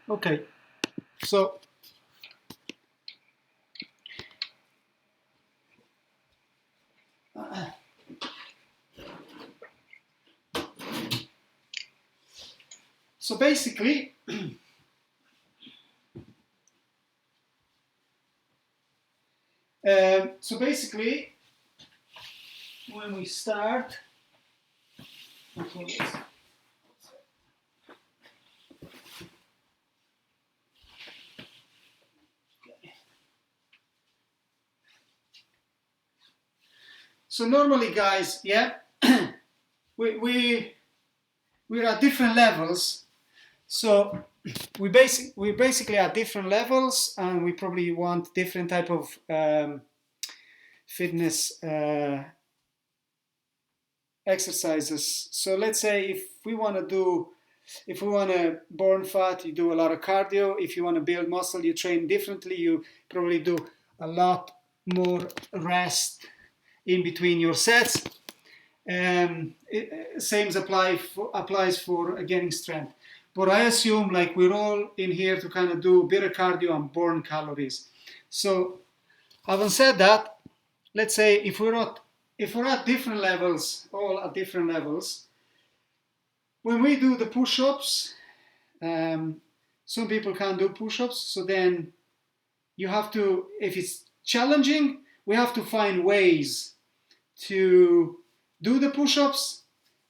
Okay, so basically, when we start, so normally, guys, yeah, we're at different levels. So we basically at different levels, and we probably want different type of fitness exercises. So let's say if we want to burn fat, you do a lot of cardio. If you want to build muscle, you train differently. You probably do a lot more rest in between your sets. Same applies for gaining strength. But I assume like we're all in here to kind of do a bit of cardio and burn calories. So having said that, let's say if we're at different levels, all at different levels, when we do the push-ups, some people can't do push-ups, so then you have to, if it's challenging, we have to find ways to do the push-ups,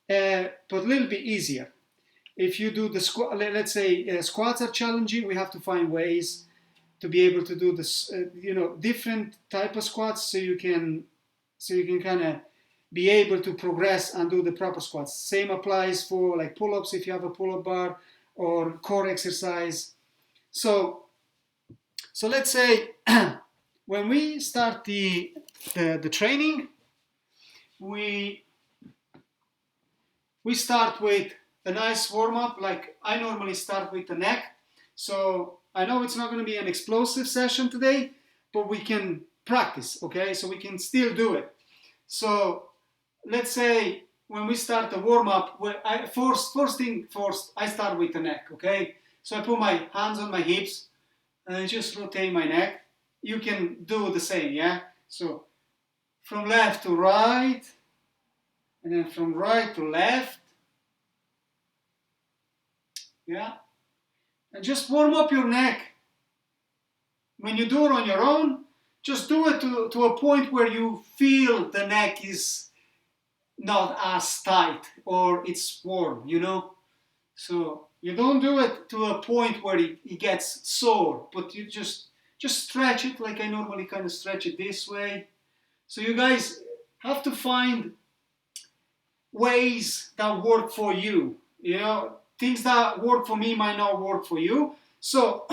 but a little bit easier. If you do the squat, let's say squats are challenging, we have to find ways to be able to do this, different type of squats, so you can kind of be able to progress and do the proper squats. Same applies for like pull-ups if you have a pull-up bar or core exercise. So let's say when we start the training, we start with a nice warm-up. Like I normally start with the neck. So I know it's not going to be an explosive session today, but we can practice, okay? So we can still do it. So let's say when we start the warm-up, first thing first, I start with the neck, okay? So I put my hands on my hips and I just rotate my neck. You can do the same, yeah? So from left to right, and then from right to left, yeah? And just warm up your neck. When you do it on your own, just do it to a point where you feel the neck is not as tight or it's warm, So you don't do it to a point where it gets sore, but you just stretch it like I normally kind of stretch it this way. So you guys have to find ways that work for you. Things that work for me might not work for you. So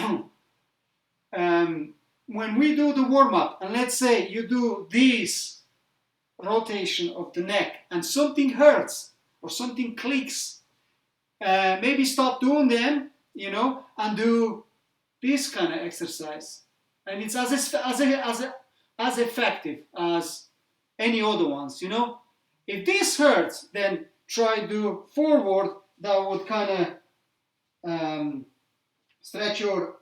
when we do the warm-up, and let's say you do this rotation of the neck and something hurts or something clicks, maybe stop doing them, and do this kind of exercise. And it's as effective as any other ones, If this hurts, then try do forward. That would kind of stretch your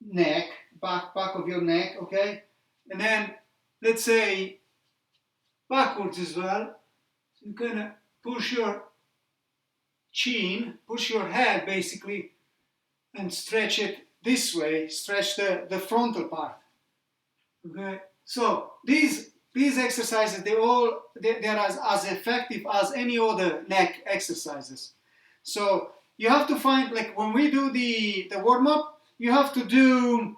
neck, back of your neck, okay? And then let's say backwards as well. So you kind of push your chin, push your head basically, and stretch it this way, stretch the frontal part. Okay? So these exercises, they're as effective as any other neck exercises. So you have to find, like when we do the warm-up, you have to do,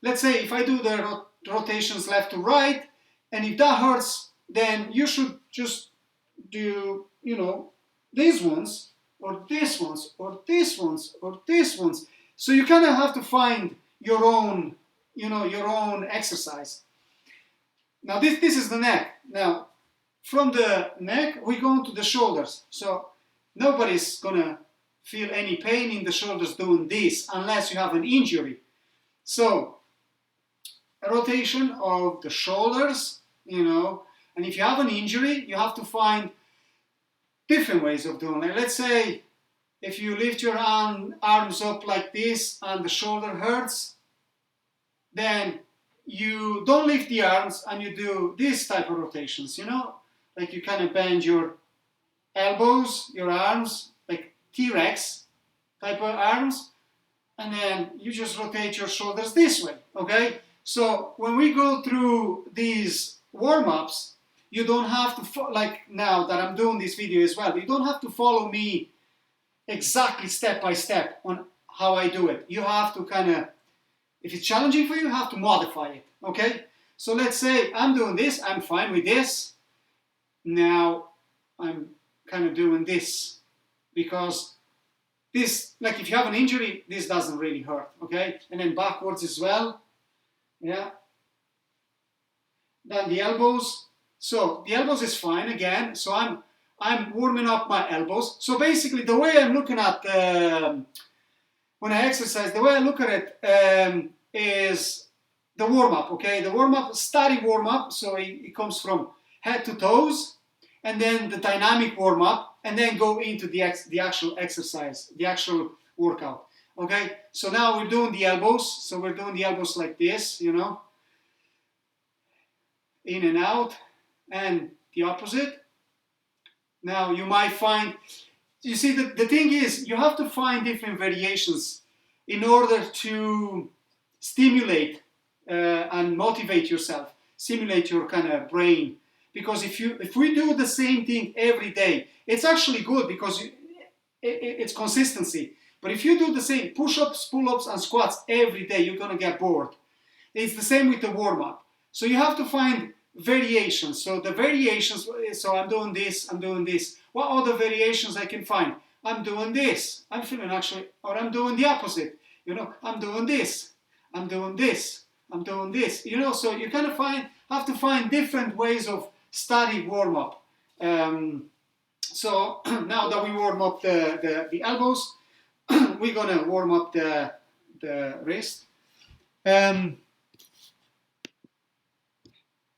let's say if I do the rotations left to right, and if that hurts, then you should just do, these ones, or these ones, or these ones, or these ones. So you kind of have to find your own, your own exercise. Now this is the neck. Now from the neck we go to the shoulders. So nobody's gonna feel any pain in the shoulders doing this unless you have an injury. So a rotation of the shoulders, and if you have an injury, you have to find different ways of doing it. Let's say if you lift your arms up like this and the shoulder hurts, then you don't lift the arms and you do this type of rotations, you know, like you kind of bend your elbows, your arms, like T-Rex type of arms, and then you just rotate your shoulders this way, okay? So when we go through these warm-ups, you don't have to, like now that I'm doing this video as well, you don't have to follow me exactly step by step on how I do it. You have to kind of, if it's challenging for you, you have to modify it, okay? So let's say I'm doing this, I'm fine with this. Now I'm kind of doing this because this, like if you have an injury, this doesn't really hurt, okay? And then backwards as well, yeah. Then the elbows. So the elbows is fine again. So I'm warming up my elbows. So basically the way I'm looking at when I exercise, the way I look at it is the warm-up, okay? The warm-up, static warm-up, so it comes from head to toes, and then the dynamic warm-up, and then go into the actual exercise, the actual workout, okay? So now we're doing the elbows, so we're doing the elbows like this, you know, in and out, and the opposite. Now you might find, you see, the thing is, you have to find different variations in order to stimulate and motivate yourself, stimulate your kind of brain. Because if we do the same thing every day, it's actually good because it's consistency. But if you do the same push-ups, pull-ups, and squats every day, you're gonna get bored. It's the same with the warm-up. So you have to find variations. So the variations, so I'm doing this, I'm doing this. What other variations I can find? I'm doing this. I'm feeling actually, or I'm doing the opposite. You know, I'm doing this. I'm doing this. I'm doing this. You know, so you kind of have to find different ways of static warm-up. So now that we warm up the elbows, we're gonna warm up the wrist. All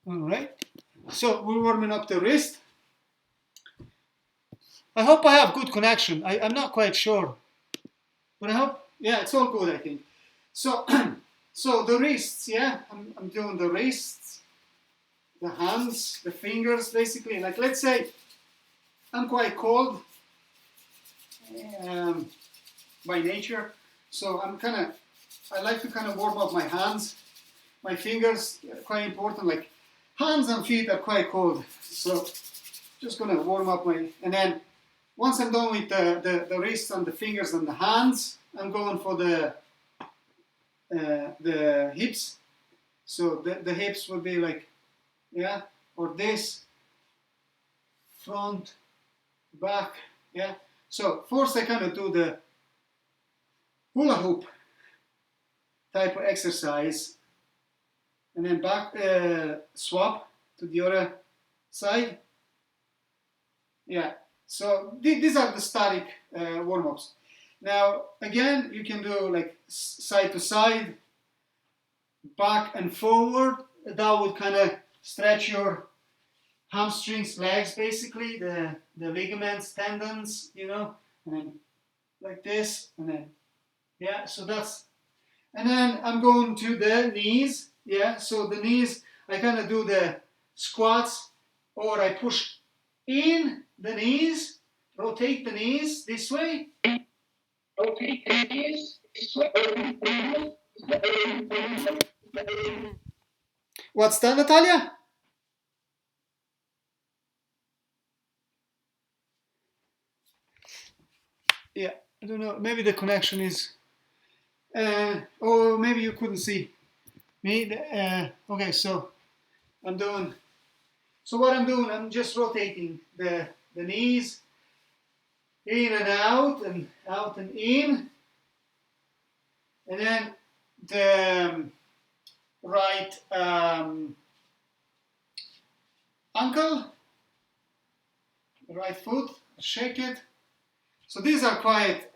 right. So we're warming up the wrist. I hope I have good connection. I'm not quite sure, but I hope, yeah, it's all good, I think. So, so the wrists, yeah, I'm doing the wrists, the hands, the fingers, basically. Like, let's say I'm quite cold by nature, so I like to kind of warm up my hands, my fingers, quite important. Like hands and feet are quite cold, so just gonna warm up and then once I'm done with the wrists and the fingers and the hands, I'm going for the hips. So the hips would be like, yeah, or this, front, back, yeah. So first I kind of do the hula hoop type of exercise, and then back swap to the other side. Yeah, so these are the static warm-ups. Now again, you can do like side to side, back and forward. That would kind of stretch your hamstrings, legs, basically, the ligaments, tendons, you know, and then like this, and then, yeah, so that's, and then I'm going to the knees, yeah, so the knees, I kind of do the squats, or I push in the knees, rotate the knees this way, rotate the knees this way. What's that, Natalia? Yeah, I don't know, maybe the connection is, or maybe you couldn't see me. Okay, so I'm doing, so what I'm doing, I'm just rotating the knees in and out and in, and then the right ankle, the right foot, shake it. So these are quite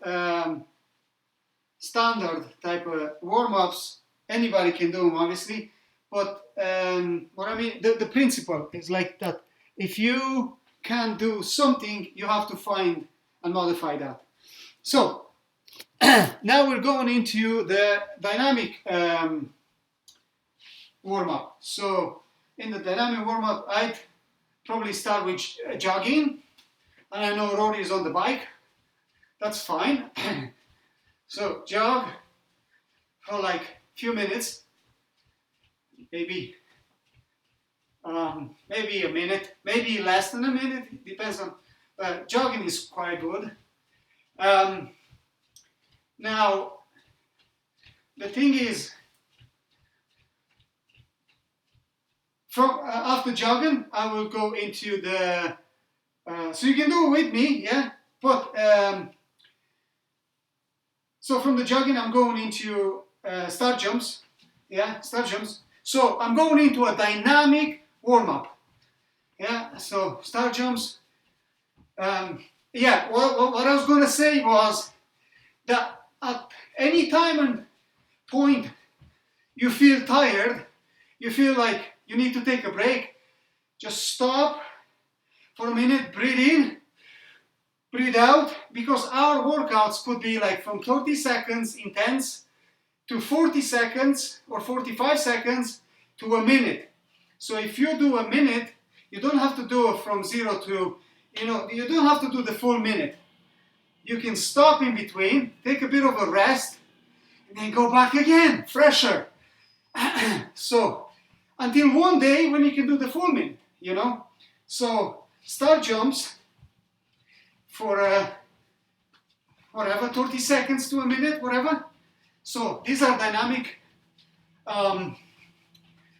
standard type of warm-ups. Anybody can do them, obviously. But what I mean, the principle is like that. If you can do something, you have to find and modify that. So now we're going into the dynamic warm-up. So in the dynamic warm-up, I'd probably start with jogging, and I know Rory is on the bike. That's fine. So jog for like a few minutes, maybe a minute, maybe less than a minute. It depends on. Jogging is quite good. Now the thing is, from after jogging, I will go into the. So you can do it with me, yeah. But so from the jogging, I'm going into start jumps, yeah, start jumps. So I'm going into a dynamic warm up, yeah. So start jumps. Yeah. What I was going to say was that at any time and point you feel tired, you feel like you need to take a break, just stop for a minute, breathe in, breathe out, because our workouts could be like from 30 seconds intense to 40 seconds or 45 seconds to a minute. So if you do a minute, you don't have to do it from 0 to, you don't have to do the full minute. You can stop in between, take a bit of a rest, and then go back again, fresher. So until one day when you can do the full minute, So start jumps for whatever, 30 seconds to a minute, whatever. So these are dynamic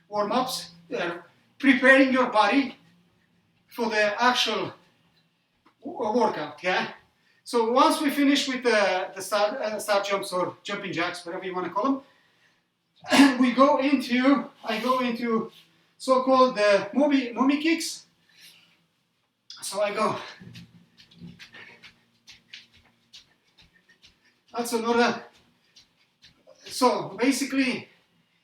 warm-ups. They're preparing your body for the actual workout, yeah? So once we finish with the start jumps or jumping jacks, whatever you want to call them, I go into so-called mummy kicks. So I go. That's another. So basically,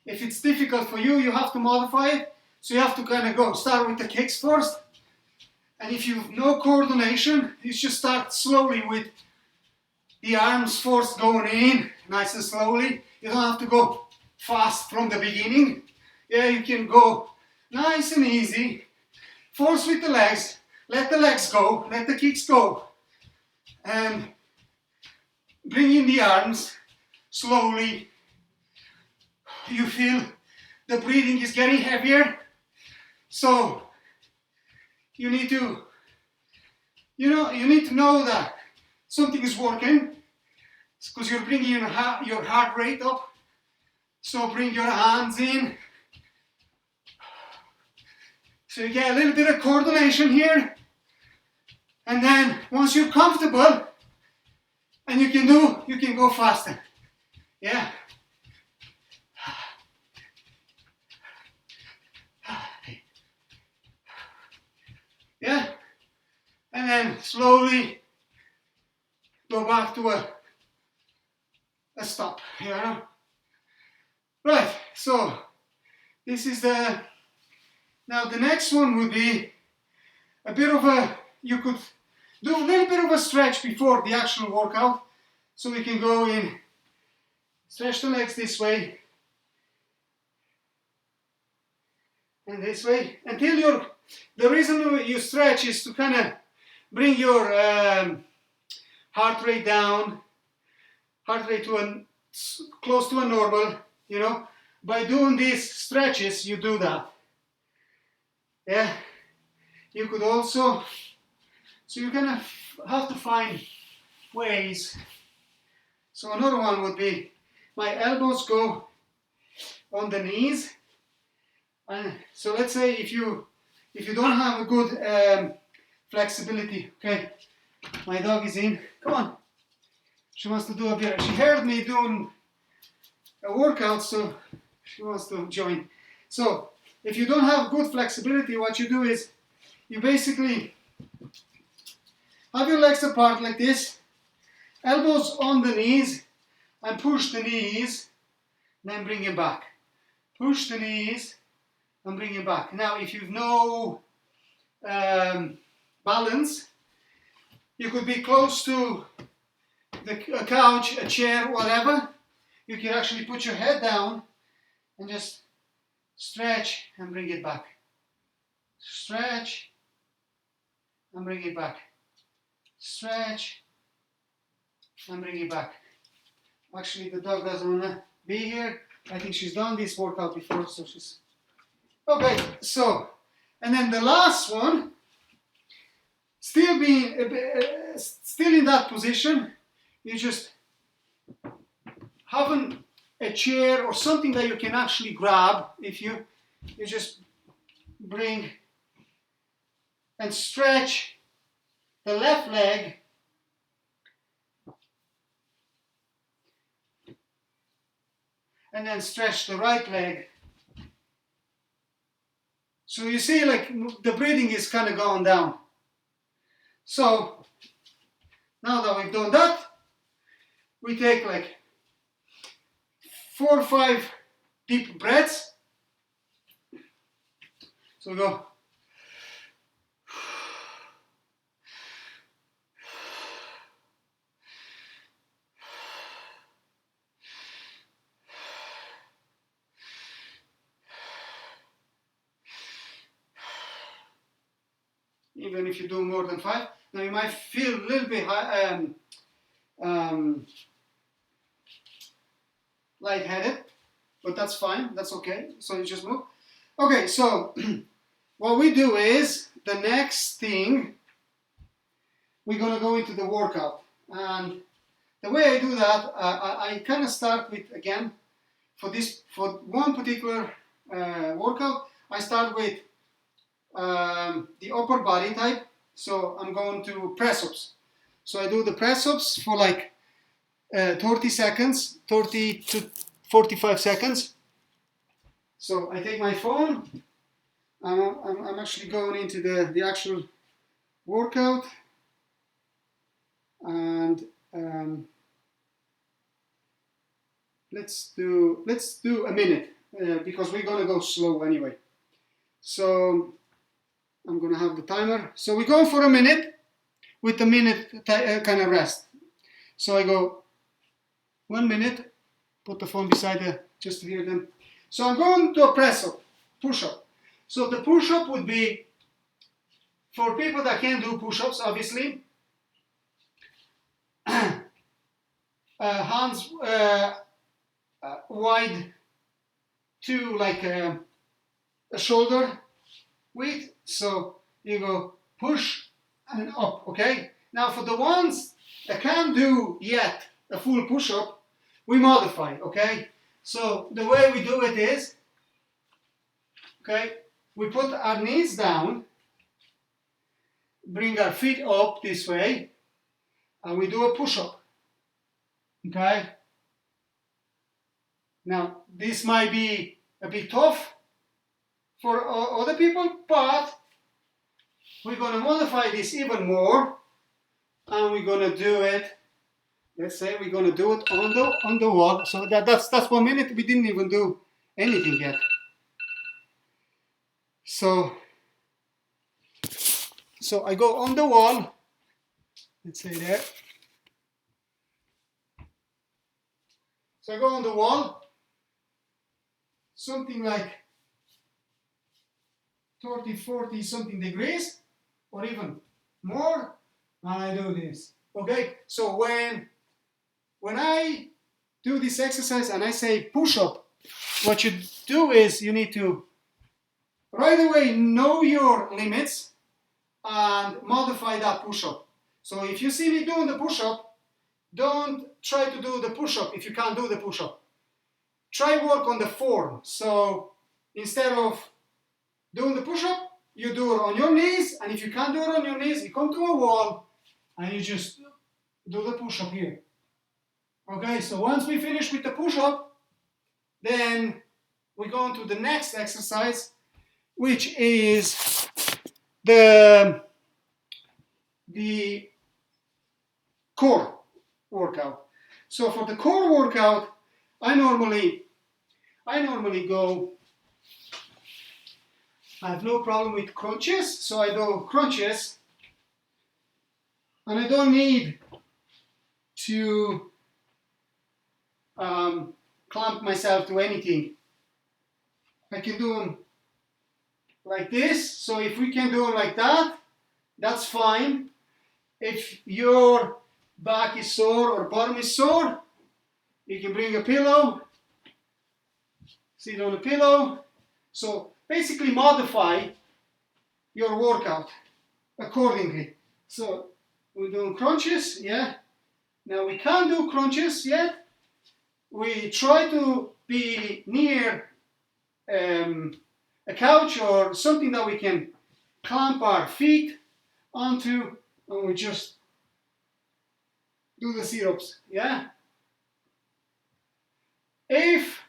if it's difficult for you, you have to modify it. So you have to kind of start with the kicks first. And if you have no coordination, you should start slowly with the arms first going in, nice and slowly. You don't have to go fast from the beginning. Yeah, you can go nice and easy. Force with the legs. Let the legs go. Let the kicks go. And bring in the arms slowly. You feel the breathing is getting heavier. So you need to, know that something is working, because you're bringing your heart rate up. So bring your hands in. So you get a little bit of coordination here. And then once you're comfortable and you can go faster. Yeah. Yeah. And then slowly go back to a stop. Yeah. Right. So this is now the next one would be a bit of you could do a little bit of a stretch before the actual workout. So we can go in, stretch the legs this way and this way until the reason you stretch is to kind of bring your heart rate down, to close to a normal, By doing these stretches, you do that. Yeah. You could also, so you're gonna have to find ways. So another one would be, my elbows go on the knees. And so let's say if you don't have a good flexibility, okay, my dog is in, come on. She wants to do a bit, she heard me doing a workout, so she wants to join. So if you don't have good flexibility, what you do is you basically have your legs apart like this, elbows on the knees, and push the knees, then bring it back. Push the knees and bring it back. Now, if you've no balance. You could be close to a couch, a chair, whatever. You can actually put your head down and just stretch and bring it back. Stretch and bring it back. Stretch and bring it back. Actually, the dog doesn't want to be here. I think she's done this workout before, so she's... Okay, so, and then the last one, still in that position, you just having a chair or something that you can actually grab. If you just bring and stretch the left leg and then stretch the right leg. So you see, like, the breathing is kind of going down. So now that we've done that, we take like 4 or 5 deep breaths. So we go. Even if you do more than 5, now you might feel a little bit lightheaded, but that's fine, that's okay. So you just move. Okay, so what we do is, the next thing, we're going to go into the workout. And the way I do that, I kind of start with, again, for one particular workout, I start with the upper body type. So I'm going to press-ups. So I do the press-ups for like 30 seconds, 30 to 45 seconds. So I take my phone. I'm actually going into the actual workout, and let's do a minute because we're gonna go slow anyway. So I'm gonna have the timer. So we go for a minute with a minute kind of rest. So I go 1 minute, put the phone beside the, just to hear them. So I'm going to a press-up, push-up. So the push-up would be, for people that can't do push-ups, obviously, hands wide to like a shoulder width. So you go push and up, okay? Now for the ones that can't do yet a full push-up, we modify, okay? So the way we do it is, okay, we put our knees down, bring our feet up this way, and we do a push-up, okay? Now, this might be a bit tough for other people, but we're going to modify this even more, and we're going to do it, let's say we're going to do it on the wall. So that's 1 minute. We didn't even do anything yet. So I go on the wall, let's say there. So I go on the wall, something like 30, 40 something degrees, or even more, and I do this. Okay, so when I do this exercise and I say push up, what you do is you need to right away know your limits and modify that push up. So if you see me doing the push up, don't try to do the push up if you can't do the push up. Try work on the form. So instead of doing the push up, you do it on your knees, and if you can't do it on your knees, you come to a wall and you just do the push up here. Okay, so once we finish with the push up, then we go on to the next exercise, which is the core workout. So for the core workout, I normally go, I have no problem with crunches, so I do crunches And I don't need to clamp myself to anything. I can do them like this. So if we can do them like that, that's fine. If your back is sore or bottom is sore, you can bring a pillow, sit on a pillow. So basically modify your workout accordingly. So we're doing crunches, yeah. Now we can't do crunches yet. We try to be near a couch or something that we can clamp our feet onto, and we just do the sit-ups, yeah. If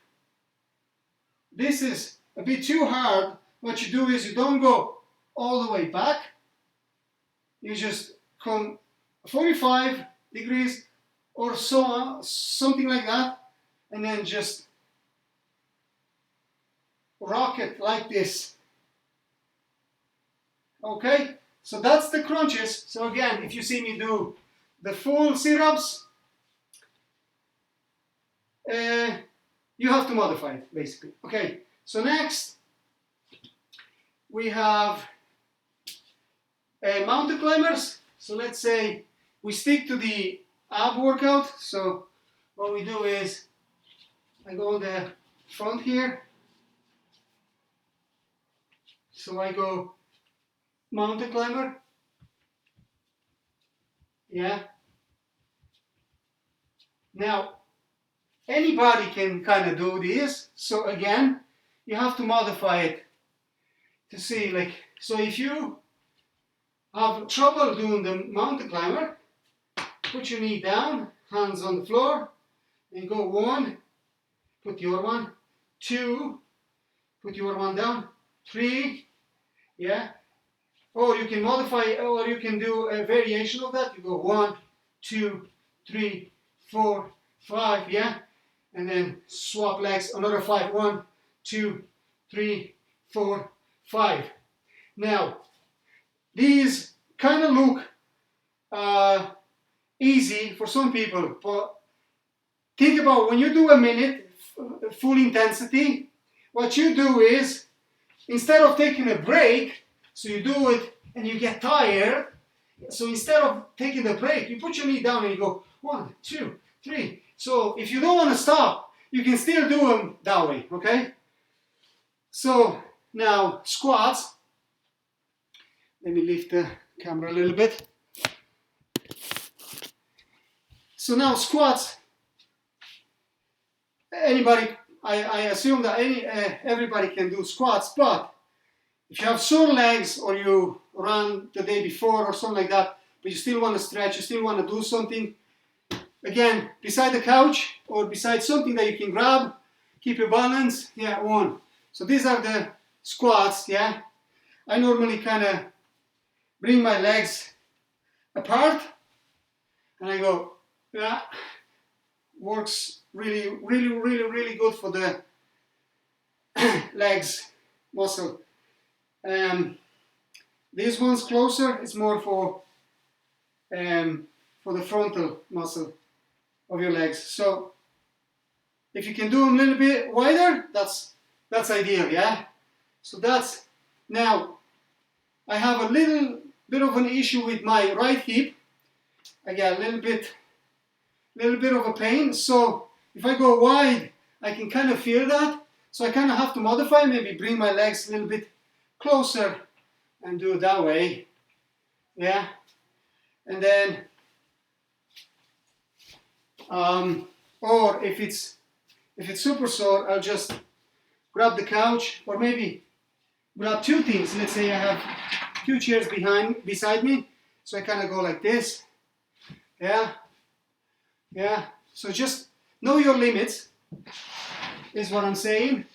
this is a bit too hard, what you do is you don't go all the way back. You just come 45 degrees or so on, something like that, and then just rock it like this. Okay, so that's the crunches. So again, if you see me do the full sit-ups, you have to modify it basically. Okay, so next we have mountain climbers. So let's say we stick to the ab workout. So what we do is I go on the front here. So I go mountain climber. Yeah. Now, anybody can kind of do this. So again, you have to modify it to see, like, so if you have trouble doing the mountain climber, put your knee down, hands on the floor, and go 1, put your one, 2, put your one down, 3, yeah. Or you can modify, or you can do a variation of that. You go 1, 2, 3, 4, 5, yeah. And then swap legs, another 5, 1, 2, 3, 4, 5. Now, these kind of look easy for some people, but think about when you do a minute full intensity, what you do is, instead of taking a break, so you do it and you get tired, so instead of taking the break, you put your knee down and you go 1, 2, 3. So if you don't want to stop, you can still do them that way, okay? So now squats. Let me lift the camera a little bit. So now squats. Anybody, I assume that everybody can do squats, but if you have sore legs or you ran the day before or something like that, but you still want to stretch, you still want to do something, again, beside the couch or beside something that you can grab, keep your balance, yeah, 1. So these are the squats, yeah. I normally kind of bring my legs apart and I go, yeah, works really good for the legs muscle. This one's closer, it's more for the frontal muscle of your legs. So if you can do them a little bit wider, that's ideal, yeah. So that's, now I have a little bit of an issue with my right hip. I get a little bit of a pain. So if I go wide, I can kind of feel that. So I kind of have to modify, maybe bring my legs a little bit closer and do it that way, yeah. And then or if it's super sore, I'll just grab the couch, or maybe grab 2 things. Let's say I have 2 chairs beside me, so I kind of go like this, yeah. So just know your limits is what I'm saying.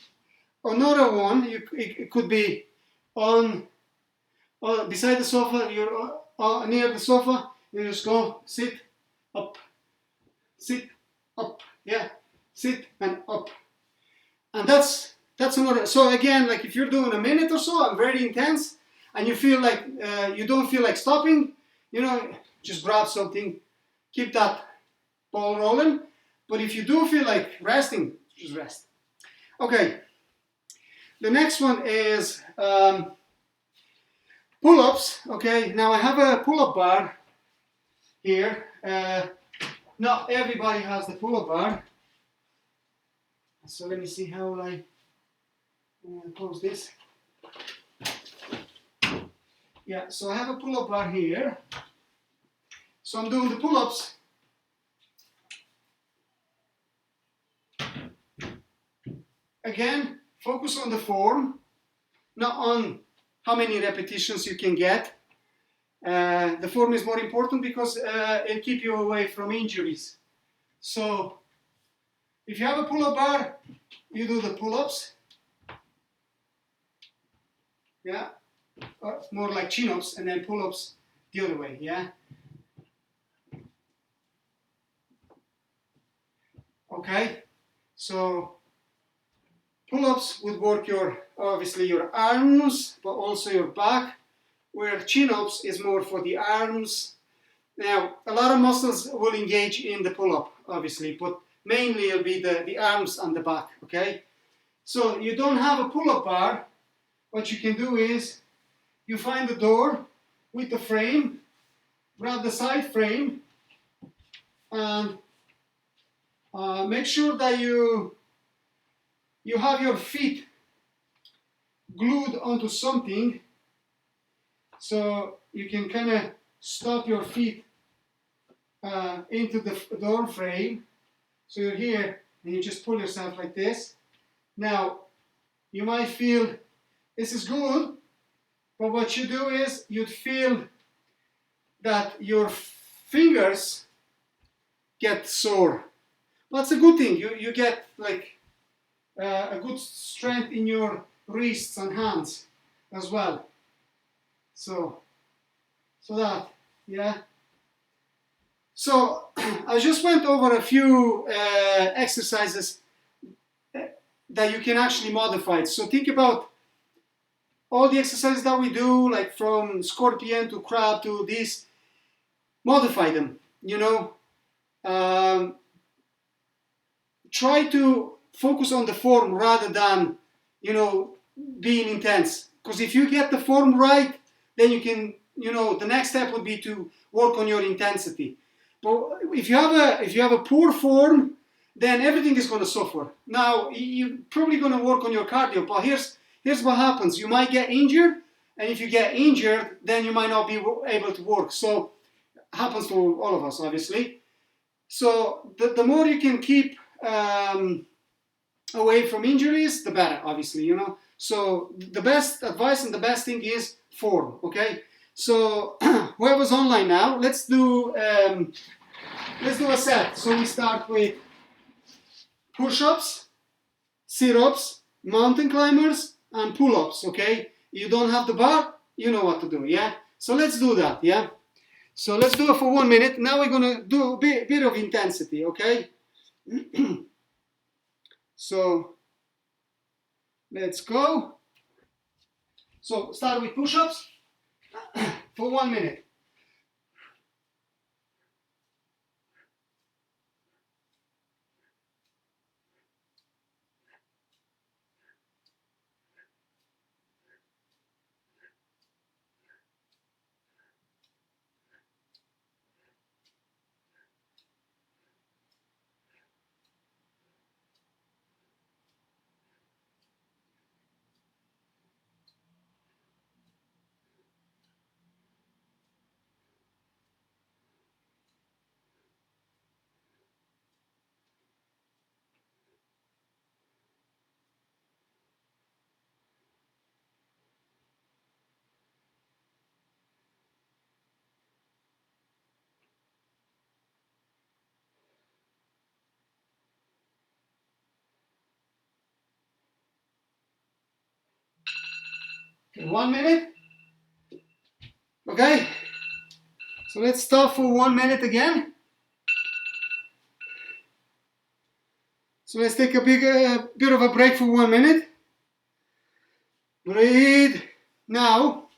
Another one, it could be on beside the sofa. You're near the sofa. You just go sit up, yeah, sit and up, and that's another. So again, like if you're doing a minute or so, and very intense, and you feel like you don't feel like stopping, you know, just grab something, keep that ball rolling. But if you do feel like resting, just rest. Okay, the next one is pull-ups. Okay, now I have a pull-up bar here. Not everybody has the pull-up bar. So let me see how I close this. Yeah, so I have a pull-up bar here. So I'm doing the pull-ups. Again, focus on the form, not on how many repetitions you can get. The form is more important because it'll keep you away from injuries. So if you have a pull-up bar, you do the pull-ups. Yeah, or more like chin-ups and then pull-ups the other way. Yeah. Okay, so pull-ups would work obviously your arms, but also your back, where chin-ups is more for the arms. Now, a lot of muscles will engage in the pull-up, obviously, but mainly it'll be the arms and the back, okay? So you don't have a pull-up bar, what you can do is, you find the door with the frame, grab the side frame, and make sure that you have your feet glued onto something, so you can kind of stop your feet into the door frame. So you're here and you just pull yourself like this. Now you might feel this is good, but what you do is you'd feel that your fingers get sore. That's a good thing. You get like a good strength in your wrists and hands as well. So that, yeah. So I just went over a few exercises that you can actually modify. So think about all the exercises that we do, like from scorpion to crab to this, modify them, you know. Try to focus on the form rather than, you know, being intense. Because if you get the form right, then you can, you know, the next step would be to work on your intensity. But if you have a poor form, then everything is going to suffer. Now you're probably going to work on your cardio, but here's what happens: you might get injured, and if you get injured, then you might not be able to work. So it happens to all of us, obviously. So the more you can keep away from injuries, the better, obviously, you know. So the best advice and the best thing is form, okay? So whoever's online now, let's do a set. So we start with push-ups, sit-ups, mountain climbers, and pull-ups, okay? You don't have the bar, you know what to do, yeah? So let's do that, yeah? So let's do it for 1 minute. Now we're gonna do a bit of intensity, okay? So let's go. So start with push-ups for 1 minute. Okay, 1 minute. Okay. So let's stop for 1 minute again. So let's take a bit of a break for 1 minute. Breathe. Now,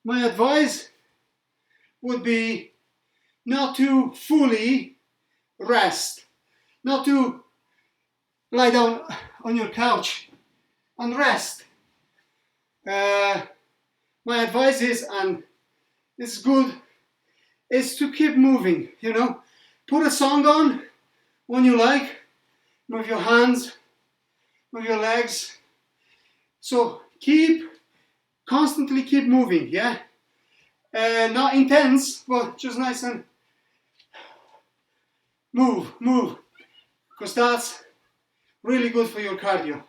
my advice would be not to fully rest, not to lie down on your couch and rest. My advice is, and it's good, is to keep moving, you know. Put a song on when you like, move your hands, move your legs. So constantly keep moving, yeah? Not intense, but just nice and move, because that's really good for your cardio.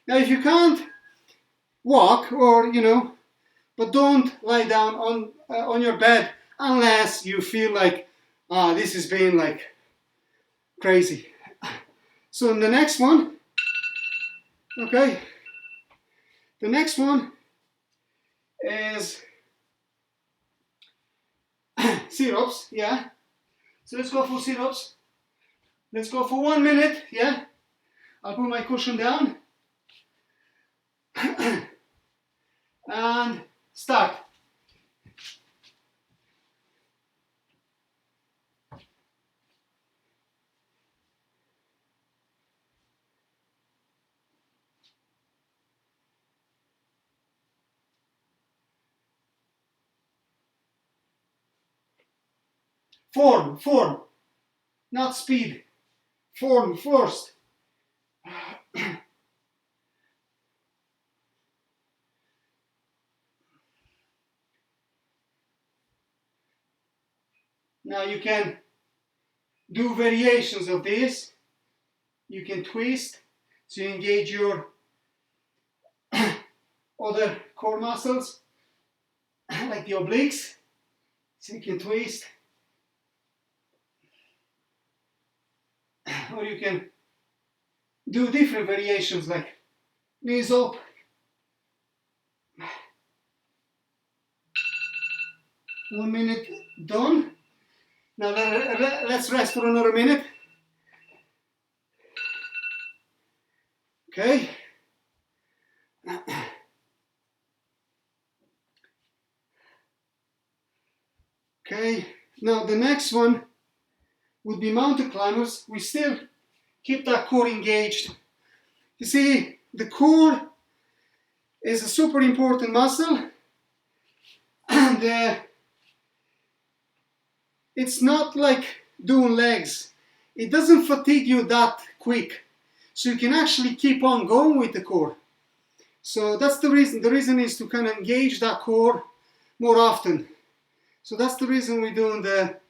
Now if you can't walk, or you know, but don't lie down on your bed unless you feel like, this is being like crazy. So in the next one, okay, the next one is sit-ups, yeah. So let's go for sit-ups. Let's go for 1 minute, yeah. I'll put my cushion down and start. Form, not speed. Form first. Now you can do variations of this. You can twist, so you engage your other core muscles, like the obliques. So you can twist. Or you can do different variations, like knees up, one minute done. Now let's rest for another minute. Okay. Okay, now the next one would be mountain climbers. We still keep that core engaged. You see, the core is a super important muscle, and it's not like doing legs. It doesn't fatigue you that quick, so you can actually keep on going with the core. So that's the reason. The reason is to kind of engage that core more often. So that's the reason we're doing the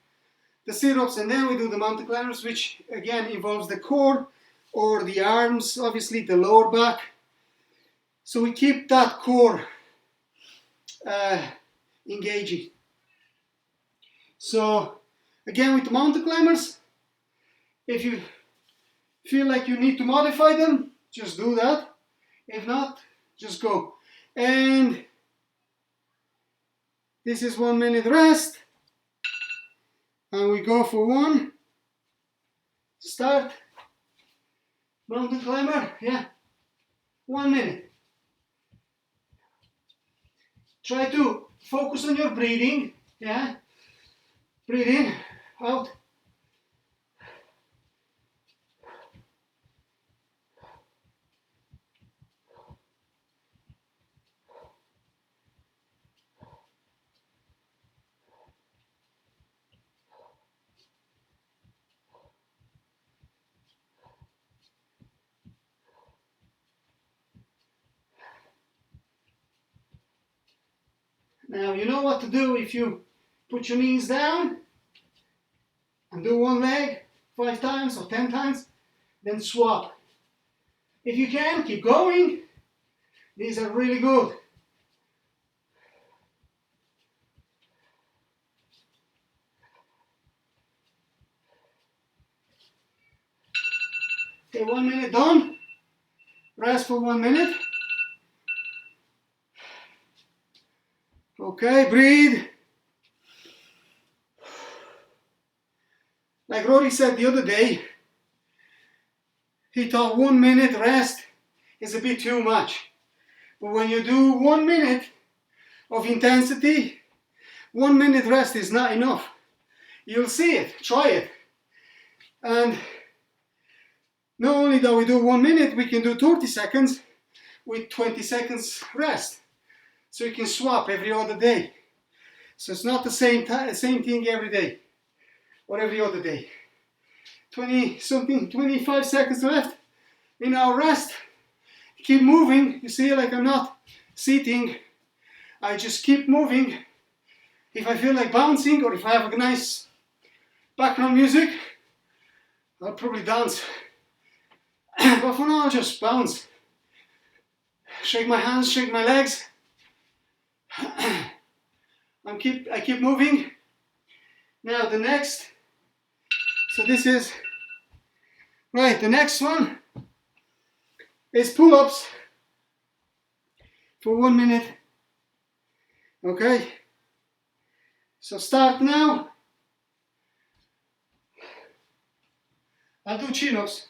sit-ups, and then we do the mountain climbers, which again involves the core or the arms, obviously the lower back. So we keep that core engaging. So again, with the mountain climbers, if you feel like you need to modify them, just do that. If not, just go. And this is 1 minute rest. And we go for one. Start. Mountain climber, yeah. 1 minute. Try to focus on your breathing, yeah. Breathe in, out. Now you know what to do if you put your knees down and do one leg 5 times or 10 times, then swap. If you can, keep going. These are really good. Okay, 1 minute done. Rest for 1 minute. Okay, breathe. Like Rory said the other day, he thought 1 minute rest is a bit too much. But when you do 1 minute of intensity, 1 minute rest is not enough. You'll see it, try it. And not only that we do 1 minute, we can do 30 seconds with 20 seconds rest. So you can swap every other day. So it's not the same thing every day or every other day. 25 seconds left in our rest. Keep moving. You see, like I'm not sitting. I just keep moving. If I feel like bouncing or if I have a nice background music, I'll probably dance. But for now, I'll just bounce. Shake my hands, shake my legs. I keep moving. Now the next, so this is, right, the next one is pull-ups for 1 minute. Okay, so start now. I'll do chin-ups.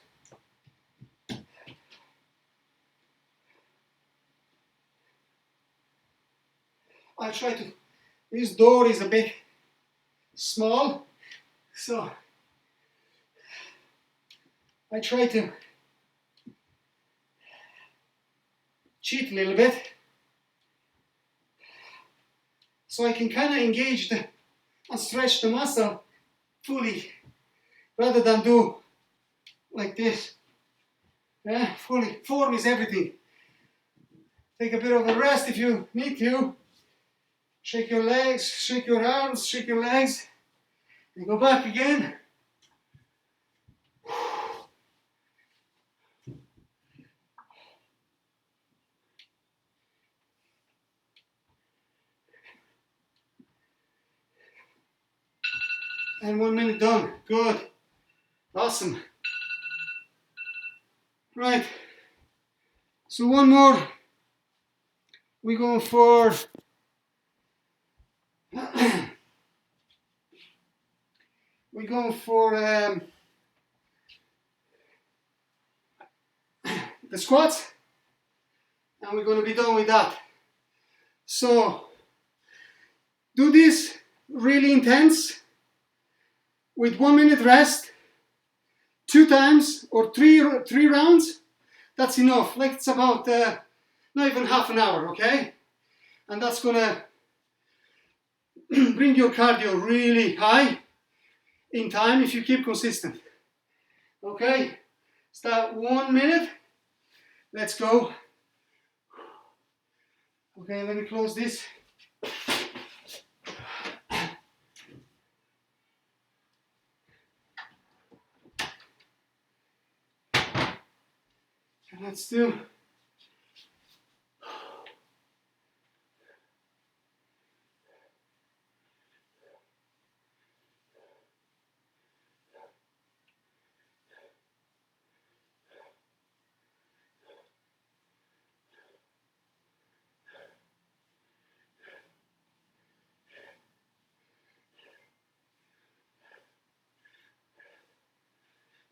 I'll try to, this door is a bit small, so I try to cheat a little bit so I can kind of engage and stretch the muscle fully rather than do like this. Yeah, fully. Form is everything. Take a bit of a rest if you need to. Shake your legs, shake your arms, shake your legs, and go back again. And 1 minute done. Good. Awesome. Right. So one more. We're going for the squats, and we're going to be done with that. So do this really intense with 1 minute rest, 2 times or three rounds. That's enough. Like it's about not even half an hour, okay? And that's gonna bring your cardio really high in time if you keep consistent. Okay, start 1 minute. Let's go. Okay, let me close this. And let's do.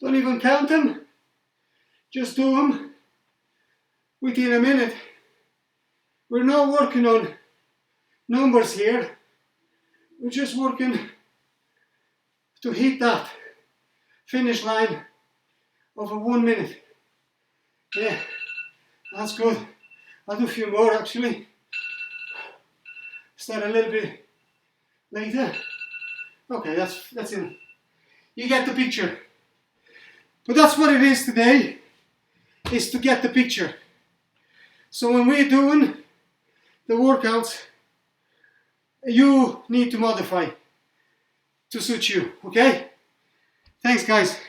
Don't even count them, just do them within a minute. We're not working on numbers here, we're just working to hit that finish line of a 1 minute. Yeah, that's good. I'll do a few more actually. Start a little bit later. Okay, that's it. You get the picture. But that's what it is today, is to get the picture. So when we're doing the workouts, you need to modify to suit you, okay? Thanks guys.